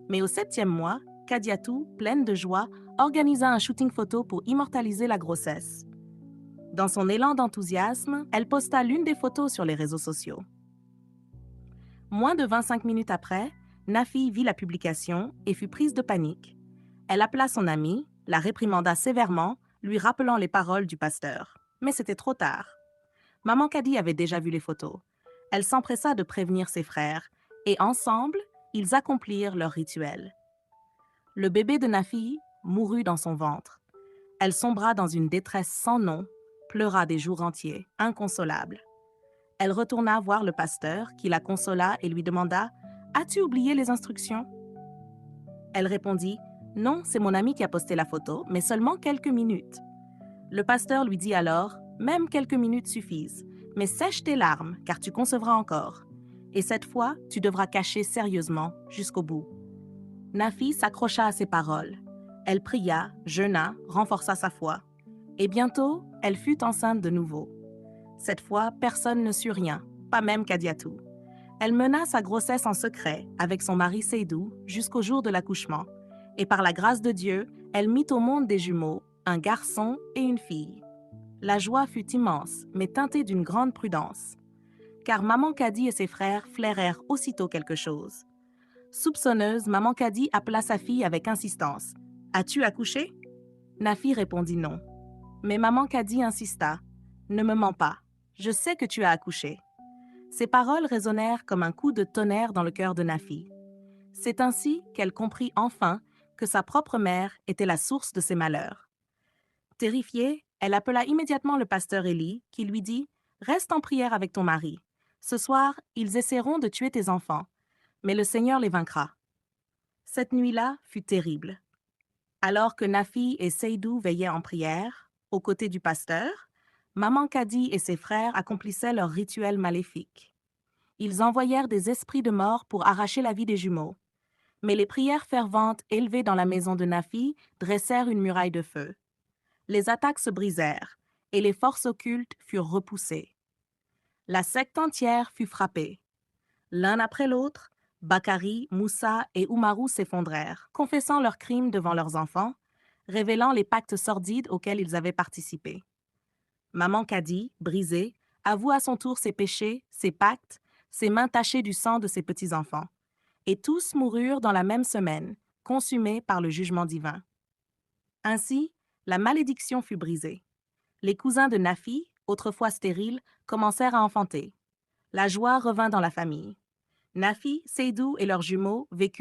Mais au 7e mois, Kadiatou, pleine de joie, organisa un shooting photo pour immortaliser la grossesse. Dans son élan d'enthousiasme, elle posta l'une des photos sur les réseaux sociaux. Moins de 25 minutes après, Nafi vit la publication et fut prise de panique. Elle appela son amie, la réprimanda sévèrement, lui rappelant les paroles du pasteur. Mais c'était trop tard. Maman Kadi avait déjà vu les photos. Elle s'empressa de prévenir ses frères, et ensemble, ils accomplirent leur rituel. Le bébé de Nafi mourut dans son ventre. Elle sombra dans une détresse sans nom, pleura des jours entiers, inconsolable. Elle retourna voir le pasteur, qui la consola et lui demanda « As-tu oublié les instructions ?» Elle répondit « Non, c'est mon ami qui a posté la photo, mais seulement quelques minutes. » Le pasteur lui dit alors « Même quelques minutes suffisent, mais sèche tes larmes, car tu concevras encore. Et cette fois, tu devras cacher sérieusement jusqu'au bout. » Nafi s'accrocha à ses paroles. Elle pria, jeûna, renforça sa foi. Et bientôt, elle fut enceinte de nouveau. Cette fois, personne ne sut rien, pas même Kadiatou. Elle mena sa grossesse en secret avec son mari Seydou jusqu'au jour de l'accouchement. Et par la grâce de Dieu, elle mit au monde des jumeaux, un garçon et une fille. La joie fut immense, mais teintée d'une grande prudence. Car Maman Kadi et ses frères flairèrent aussitôt quelque chose. Soupçonneuse, Maman Kadi appela sa fille avec insistance. « As-tu accouché ?» Nafi répondit non. Mais Maman Kadi insista. « Ne me mens pas. Je sais que tu as accouché. » Ces paroles résonnèrent comme un coup de tonnerre dans le cœur de Nafi. C'est ainsi qu'elle comprit enfin que sa propre mère était la source de ses malheurs. Terrifiée, elle appela immédiatement le pasteur Élie, qui lui dit « Reste en prière avec ton mari. Ce soir, ils essaieront de tuer tes enfants, mais le Seigneur les vaincra. » Cette nuit-là fut terrible. Alors que Nafi et Seydou veillaient en prière, aux côtés du pasteur, Maman Kadi et ses frères accomplissaient leur rituel maléfique. Ils envoyèrent des esprits de mort pour arracher la vie des jumeaux. Mais les prières ferventes élevées dans la maison de Nafi dressèrent une muraille de feu. Les attaques se brisèrent, et les forces occultes furent repoussées. La secte entière fut frappée. L'un après l'autre, Bakari, Moussa et Oumarou s'effondrèrent, confessant leurs crimes devant leurs enfants, révélant les pactes sordides auxquels ils avaient participé. Maman Kadi, brisée, avoue à son tour ses péchés, ses pactes, ses mains tachées du sang de ses petits-enfants. Et tous moururent dans la même semaine, consumés par le jugement divin. Ainsi, la malédiction fut brisée. Les cousins de Nafi, autrefois stériles, commencèrent à enfanter. La joie revint dans la famille. Nafi, Seydou et leurs jumeaux vécurent